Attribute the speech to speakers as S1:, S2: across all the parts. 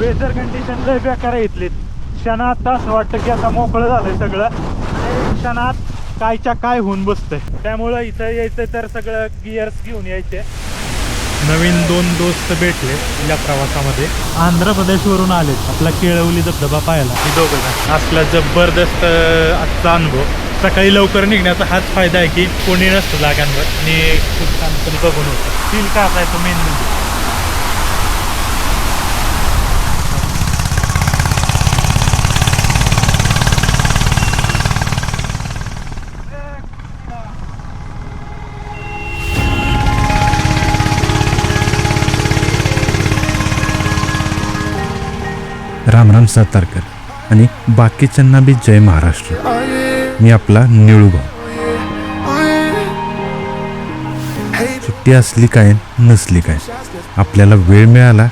S1: Weather condition लय बेकार आहे इथली. क्षणात असं वाटतं की आता मोकळं झालंय सगळं आणि क्षणात कायच्या काय होऊन बसतंय. त्यामुळं इथं यायचं तर सगळं गिअर्स घेऊन यायचे. नवीन 2 दोस्त भेटले या प्रवासामध्ये. आंध्र प्रदेशवरून आले आपला केळवली धबधबा पाहायला. ही दोघं असला जबरदस्त आजचा अनुभव. सकाळी लवकर निघण्याचा हाच फायदा आहे की कोणी नसतं जागांवर आणि खूप शांतपणे बघून होतं. फील का असायचं मेन म्हणजे.
S2: रामराम सातारकर आणि बाकीच्यांना बी जय महाराष्ट्र. मी आपला निळूभाऊ. सुट्टी असली काय नसली काय, आपल्याला वेळ मिळाला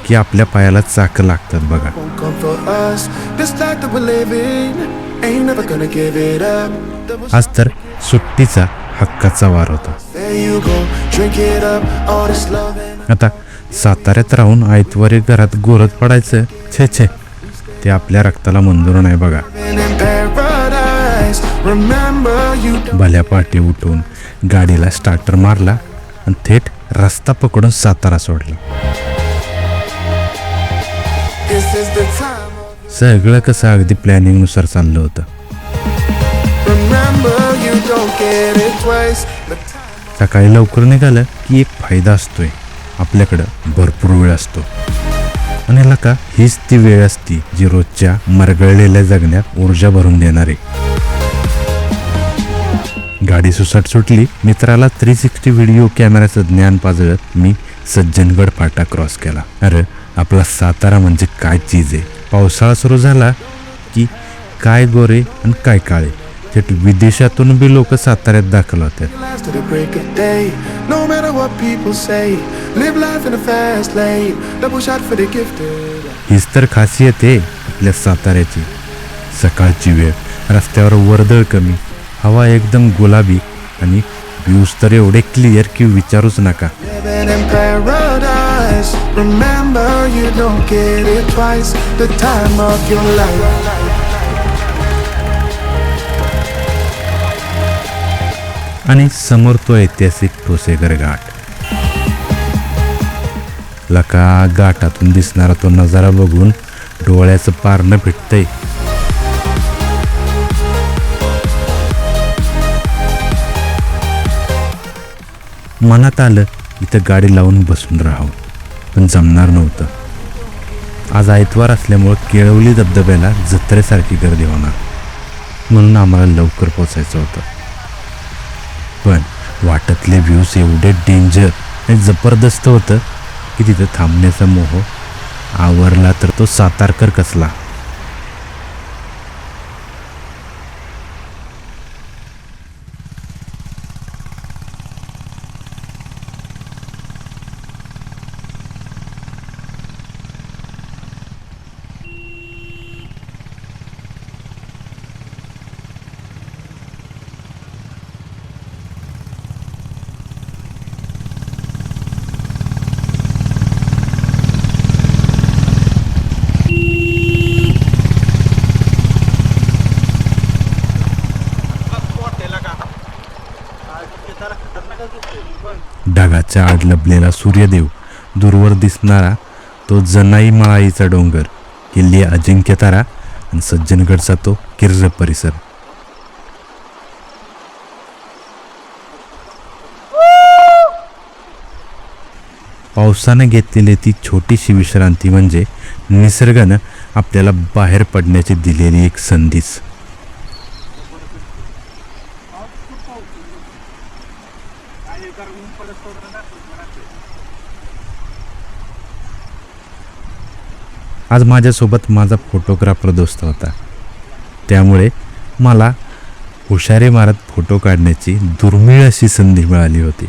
S2: की आपल्या पायाला चाकं लागतात बघा. आज तर सुट्टीचा हक्काचा वार होता. आता साताऱ्यात राहून आयतवारी घरात गोरत पडायचं, छे छे, ते आपल्या रक्ताला मंजूर नाही बघा. भल्या पाठी उठून गाडीला स्टार्टर मारला आणि थेट रस्ता पकडून सातारा सोडला. सगळं कसं अगदी प्लॅनिंगनुसार चाललं होतं. सकाळी लवकर निघालं की एक फायदा असतोय, आपल्याकडं भरपूर वेळ असतो. आणि ह्याला का हीच ती वेळ असती जी रोजच्या मरगळलेल्या जगण्यात ऊर्जा भरून देणारी. गाडी सुसाट सुटली. मित्राला 360 व्हिडिओ कॅमेऱ्याचं ज्ञान पाजळत मी सज्जनगड फाटा क्रॉस केला. अरे आपला सातारा म्हणजे काय चीज आहे. पावसाळा सुरू झाला की काय गोरे आणि काय काळे, थेट विदेशातून बी लोक साताऱ्यात दाखल होतात. हीच तर खासियत आहे आपल्या साताऱ्याची. सकाळची वेळ, रस्त्यावर वर्दळ कमी, हवा एकदम गुलाबी आणि व्ह्यूज तर एवढे क्लिअर की विचारूच नका. आणि समोर तो ऐतिहासिक ठोसेघर घाट. लका घाटातून दिसणारा तो नजारा बघून डोळ्याचं पारणं फिटतंय. मनात आलं इथं गाडी लावून बसून राहावं, पण जमणार नव्हतं. आज आयतवार असल्यामुळं केळवली धबधब्याला जत्रेसारखी गर्दी होणार, म्हणून आम्हाला लवकर पोचायचं होतं. पण वाटेतले व्ह्यूज एवढे डेंजर आणि जबरदस्त होतं की तिथं थांबण्याचा मोह आवरला तर तो सातारकर कसला. ढगाच्या आड लपलेला सूर्यदेव, दूरवर दिसणारा तो जनाई माळाईचा डोंगर, किल्ले अजिंक्य तारा आणि सज्जनगडचा तो किर्र परिसर. पावसानं घेतलेली ती छोटीशी विश्रांती म्हणजे निसर्गानं आपल्याला बाहेर पडण्याची दिलेली एक संधीच. आज माझ्यासोबत माझा फोटोग्राफर दोस्त होता, त्यामुळे मला हुशारी मारत फोटो काढण्याची दुर्मिळ अशी संधी मिळाली होती.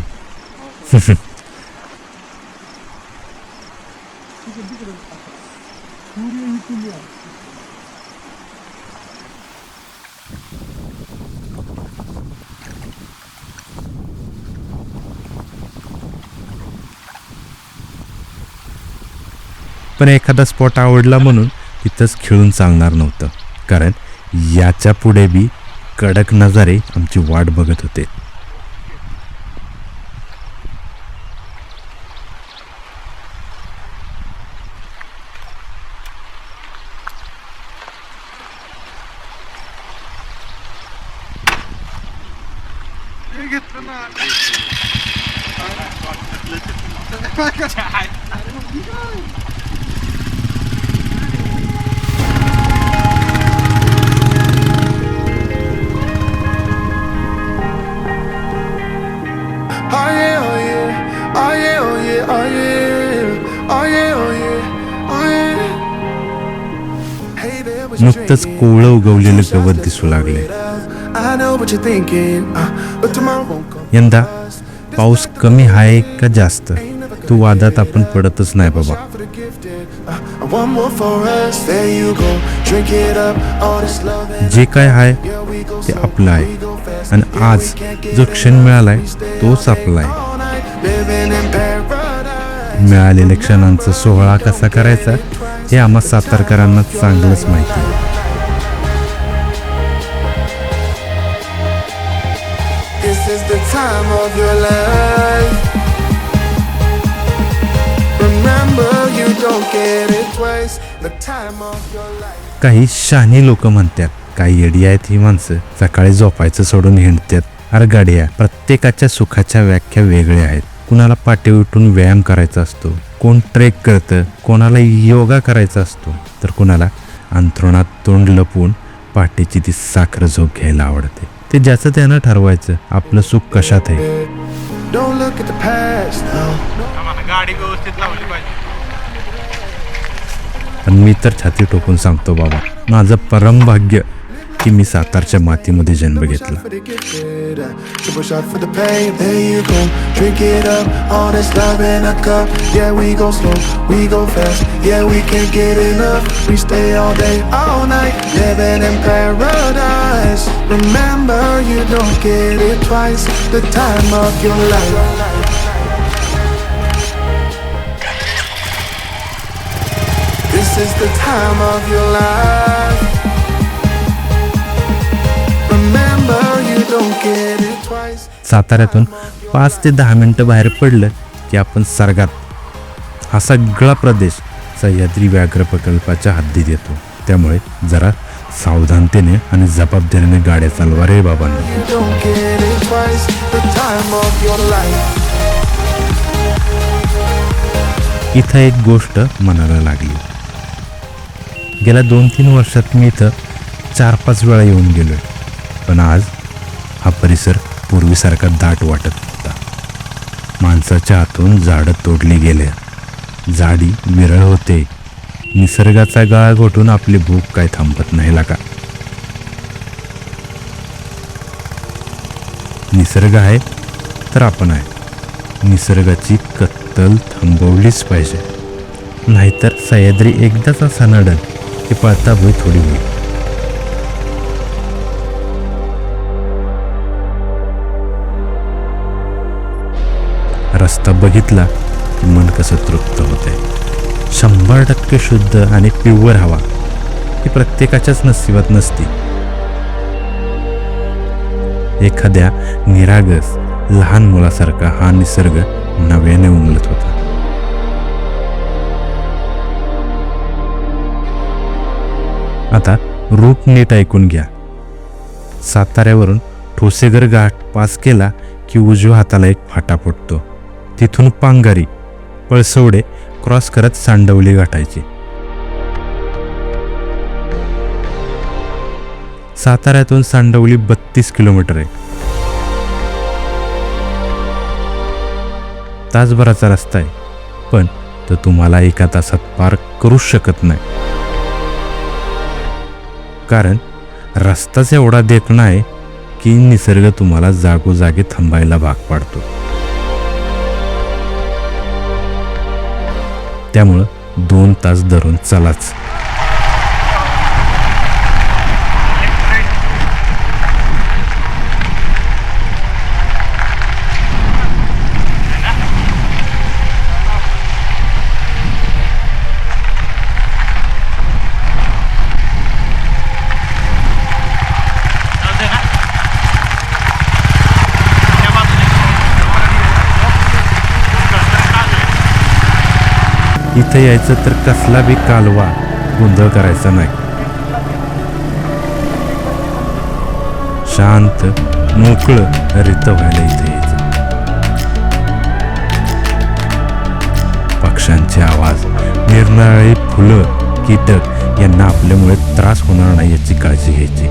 S2: पण एखादा स्पॉट आवडला म्हणून तिथंच खेळून चालणार नव्हतं, कारण याच्या पुढे बी कडक नजारे आमची वाट बघत होते. नुकतंच कोवळं उगवलेलं गवत दिसू लागले. यंदा पाऊस कमी आहे का जास्त, तू वादात आपण पडतच नाही बाबा. जे काय आहे ते आपलं आहे, आणि आज जो क्षण मिळालाय तोच आपला आहे. मिळालेल्या क्षणांचा सोहळा कसा करायचा हे आम्हा सातारकरांना चांगलंच माहिती आहे.
S3: This is the time of your life. Remember, you don't get it twice. The time of your life.
S2: काही शहाणी लोक म्हणतात, काही येडी आहेत ही माणसं, सकाळी झोपायचं सोडून हिंडतात. अरे गाड्या, प्रत्येकाच्या सुखाच्या व्याख्या वेगळ्या आहेत. कुणाला पाठी उठून व्यायाम करायचा असतो, कोण ट्रेक करतं, कोणाला योगा करायचा असतो, तर कुणाला अंथरुणात तोंड लपवून पहाटेची ती साखर झोप घ्यायला आवडते. ते ज्याचं त्यानं ठरवायचं आपलं सुख कशात आहे.
S3: Don't look at the past now.
S1: गाडी व्यवस्थित लावली पाहिजे.
S2: पण मी तर छाती टोकून सांगतो बाबा, माझं परम भाग्य की मी सातारच्या मातीमध्ये जन्म घेतला.
S3: Triple shot for the pain, there you go. Drink it up, all this love in a cup. Yeah, we go slow, we go fast. Yeah, we can't get enough. We stay all day, all night, living in paradise. Remember, you don't get it twice. The time of your life. This is the time of your life. Remember, you don't get it twice.
S2: साताऱ्यातून 5 ते 10 मिनटं बाहेर पडलं की आपण सरगात. हा सगळा प्रदेश सह्याद्री व्याघ्र प्रकल्पाच्या हद्दीत येतो. त्यामुळे जरा सावधानतेने आणि जबाबदारीने गाड्या चालवा रे बाबांनो.
S3: You don't get it twice. The time of your life.
S2: इथं एक गोष्ट मनाला लागली. गेल्या 2-3 वर्षात मी इथं 4-5 वेळा येऊन गेलोय, पण आज हा परिसर पूर्वीसारखा दाट वाटत होता. माणसाच्या हातून झाडं तोडली गेले, झाडी विरळ होते. निसर्गाचा गळा घोटून आपली भूक काय थांबत नाही लागा. निसर्ग आहे तर आपण आहे. निसर्गाची कत्तल थांबवलीच पाहिजे, नाहीतर सह्याद्री एकदाच असा नडल की पळता भुई थोडी होईल. रस्ता बघितला की मन कसं तृप्त होते. 100% शुद्ध आणि प्युअर हवा ही प्रत्येकाच्याच नशिबात नसती. एखाद्या निरागस लहान मुलासारखा हा निसर्ग नव्याने उमलत होता. आता रूट नीट ऐकून घ्या. साताऱ्यावरून ठोसेघर घाट पास केला की उजव्या हाताला एक फाटा फुटतो. तिथून पांगारी पळसवडे क्रॉस करत सांडवली गाठायची. साताऱ्यातून सांडवली 32 किलोमीटर आहे. तासभराचा रस्ता आहे, पण तो तुम्हाला 1 तासात पार करूच शकत नाही. कारण रस्ताच एवढा देखणा आहे की निसर्ग तुम्हाला जागोजागी थांबायला भाग पाडतो. त्यामुळं 2 तास धरून चलाच. इथं यायचं तर कसला बी कालवा गोंधळ करायचा नाही. शांत मोकळं रित व्हायला इथे यायचं. पक्ष्यांचे आवाज, निरनिराळी फुलं, कीटक यांना आपल्यामुळे त्रास होणार नाही याची काळजी घ्यायची.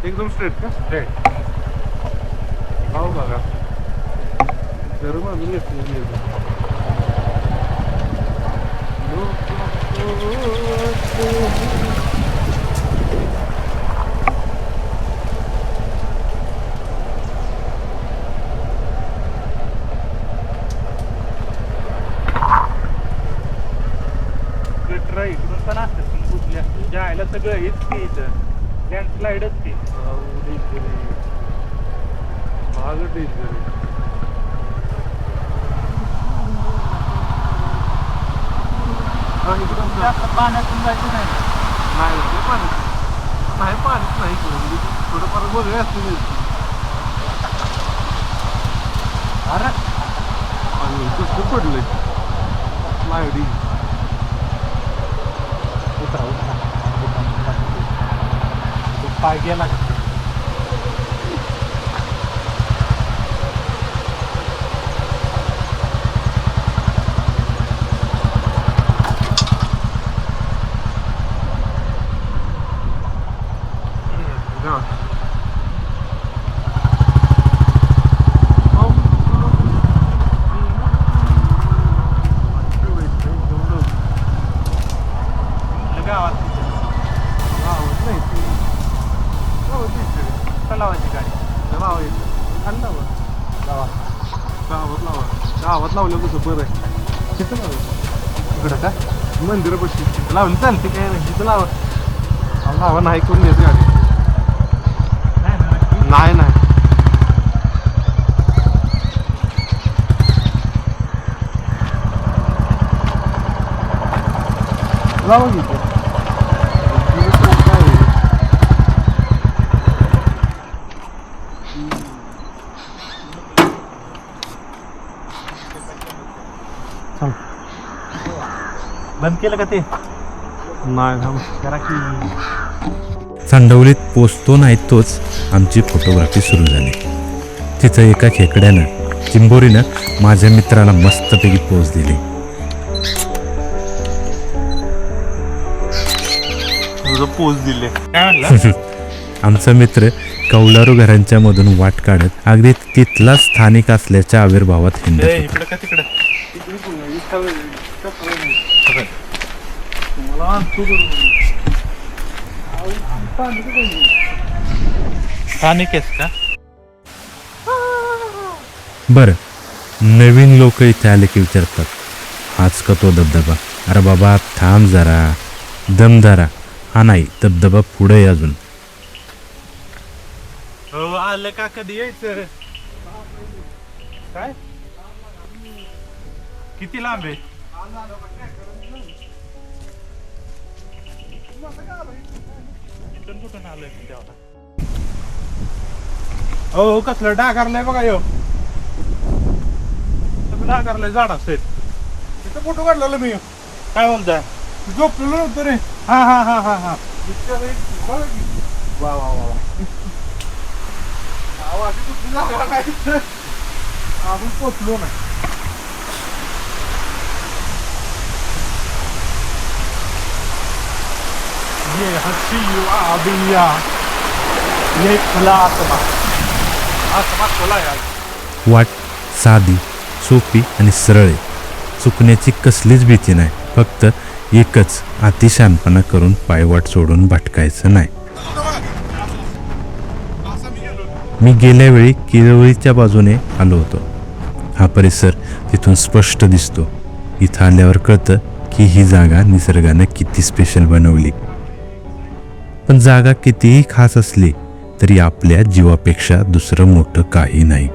S4: एकदम स्ट्रेट का? स्ट्रेट. हो बघा गरम अजून घेतली.
S1: इकडून पण असतात कुठल्या जायला सगळं हेच की इथं लँडस्लाइडच की. पाण्यातून जायचं नाही.
S4: पाणीच नाही थोडंफार बघ असते.
S1: अरे
S4: कसं पडलंय लायडी.
S1: पाय गेला.
S4: गावात लावलं कसं बरं आहे. तिथं लावलं इकडं का मंदिरापाशी लावली चालते काय नाही. तिथं लावा नाही करून घ्यायची गाडी. नाही लावा घेतो.
S1: बंद केलं का ते?
S4: नाही
S1: करा की.
S2: चांडवलीत पोचतो नाही तोच आमची फोटोग्राफी सुरू झाली. तिथं एका खेकड्यानं चिंबोरीनं माझ्या मित्राला मस्तपैकी पोच दिली.
S4: पोच दिले.
S1: काय म्हणलं?
S2: आमचा मित्र कौलारू घरांच्या मधून वाट काढत अगदी तिथला स्थानिक असल्याच्या आविर्भावात हिंडत होता.
S1: इकडं का तिकडं? स्थानिक आहेस का?
S2: बरं, नवीन लोक इथे आले की विचारतात, हाच का तो धबधबा? अरे बाबा थांब जरा, दम धरा. हा नाही, धबधबा पुढे अजून.
S1: हो आलं का? कधी यायचं? काय किती लांब आहे? कुठून आलंय तेव्हा? हो कसलं डागारलंय बघा. यो डागारलंय झाड असेल.
S4: तिथं फोटो काढलेला मी
S1: काय बोलताय?
S4: झोपलेलो नव्हतं रे.
S1: हा हा हा हा हा.
S4: इतक्या वेळी बघा की.
S1: वा वा वा.
S4: अहो, अशी कुठली जागा नाही तिथं. आपण पोचलो नाही.
S1: ये हसी आबिया, ये खुला आत्मा. आत्मा खुला यार.
S2: वाट साधी, सोपी आणि सरळ आहे. चुकण्याची कसलीच भीती नाही. फक्त एकच, अतिशहाणपणा करून पायवाट सोडून भटकायचं नाही. मी गेल्या वेळी किरवळीच्या बाजूने आलो होतो. हा परिसर तिथून स्पष्ट दिसतो. इथं आल्यावर कळतं की ही जागा निसर्गानं किती स्पेशल बनवली. पण जागा कितीही खास असली तरी आपल्या जीवापेक्षा दुसरं मोठं काही नाही.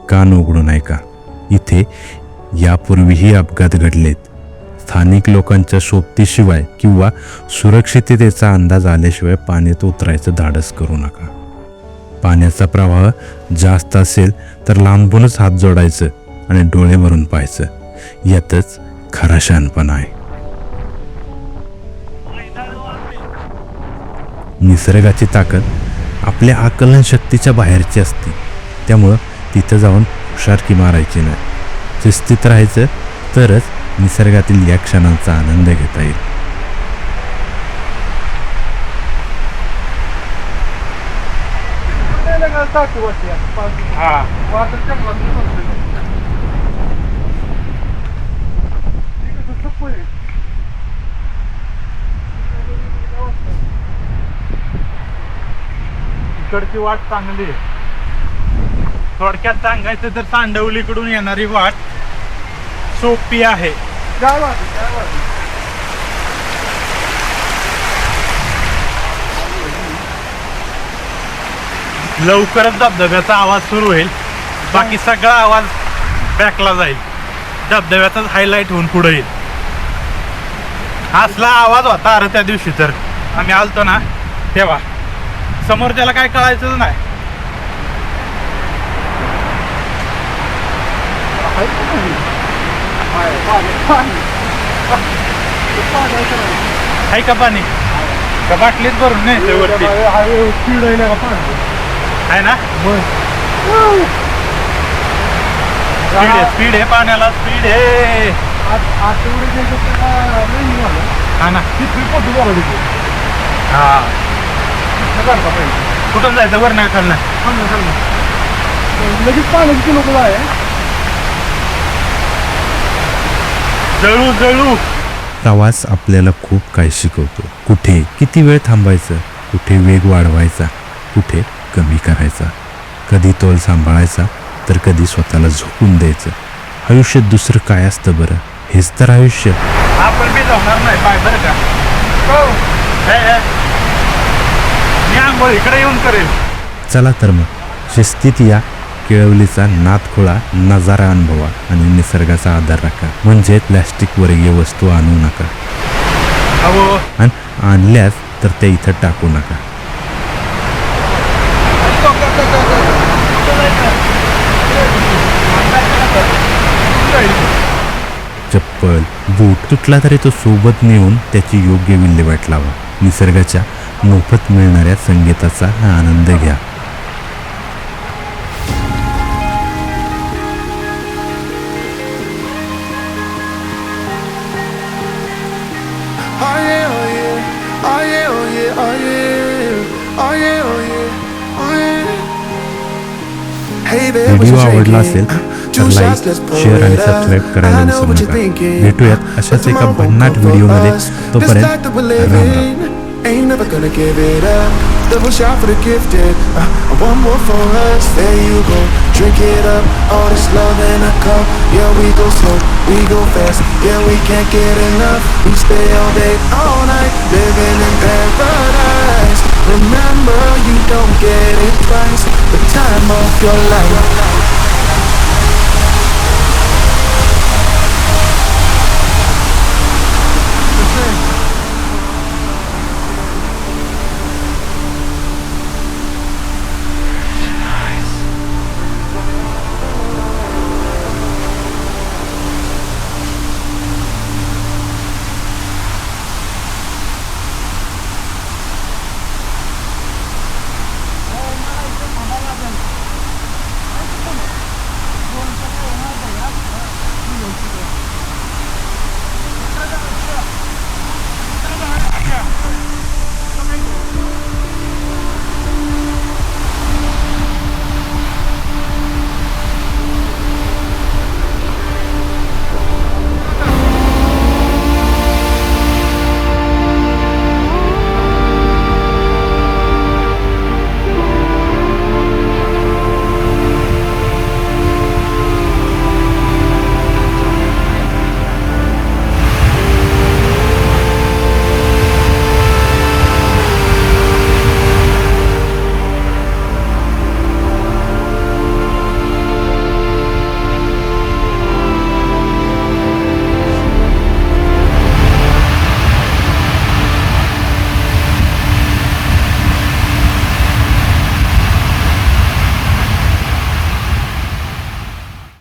S2: कान उघडू नाही का? इथे यापूर्वीही अपघात घडलेत. स्थानिक लोकांच्या सोबतीशिवाय किंवा सुरक्षिततेचा अंदाज आल्याशिवाय पाण्यात उतरायचं धाडस करू नका. पाण्याचा प्रवाह जास्त असेल तर लांबूनच हात जोडायचं आणि डोळे भरून पाहायचं. यातच खरा शहाणपणा आहे. निसर्गाची ताकद आपल्या आकलन शक्तीच्या बाहेरची असते. त्यामुळं तिथं जाऊन हुशारकी मारायची नाही. शिस्तीत राहायचं तरच निसर्गातील या क्षणांचा आनंद घेता येईल.
S1: हा. इकडची वाट चांगली आहे. थोडक्यात सांगायचं तर तांडवलीकडून येणारी वाट सोपी आहे. लवकरच धबधब्याचा आवाज सुरू होईल. बाकी सगळा आवाज बॅकला जाईल. धबधब्याचाच हायलाइट होऊन पुढे येईल. असला आवाज होता अरे त्या दिवशी तर आम्ही आलतो ना तेव्हा. समोर त्याला काय कळायचंच नाही. आहे का पाणी? का बाटलीच भरून नाही वरती आहे ना? स्पीड आहे पाण्याला, स्पीड आहे. हा ना. हा. कुठून जायचं? वर नाही खाल्लं
S4: लगेच पाण्याची लोक आहे.
S1: जळू जळू.
S2: प्रवास आपल्याला खूप काही शिकवतो. कुठे किती वेळ थांबायचं, कुठे वेग वाढवायचा, कुठे कमी करायचा, कधी तोल सांभाळायचा तर कधी स्वतःला झोपून द्यायचं. आयुष्यात दुसरं काय असतं बरं? हेच तर आयुष्य.
S1: आपण बी जाणार नाही पाय बरं का? मी आंघोळ इकडे येऊन करेल.
S2: चला तर मग शिस्तीत या. केळवलीचा नादखोळा नजारा अनुभवा आणि निसर्गाचा आधार राखा. म्हणजे प्लॅस्टिक वर्गीय वस्तू आणू नका.
S1: अहो
S2: आणि आणल्यास तर त्या इथं टाकू नका. चप्पल बूट तुटला तरी तो सोबत नेऊन त्याची योग्य विल्हेवाट लावा. निसर्गाच्या मोफत मिळणाऱ्या संगीताचा हा आनंद घ्या.
S3: Oh yeah, oh yeah, oh yeah, oh yeah, oh yeah, oh yeah, oh yeah, oh yeah. Hey there, what
S2: video
S3: you
S2: आवडला
S3: drinking?
S2: असेल तर लाईक, शेअर आणि सबस्क्राईब करायला
S3: I know
S2: विसरू
S3: what you're
S2: नका.
S3: thinking.
S2: भेटूयात अशाच एका
S3: Tomorrow
S2: भन्नाट
S3: won't come
S2: व्हिडिओमध्ये.
S3: for us. This
S2: तोपर्यंत
S3: life that we're
S2: Ram Ram.
S3: living, ain't never gonna give it up. Double shot for the gifted, one more for us. There you go, drink it up. All this love in a cup. Yeah, we go slow, we go fast. Yeah, we can't get enough. We stay all day, all night, living in paradise. Remember, you don't get it twice. The time of your life.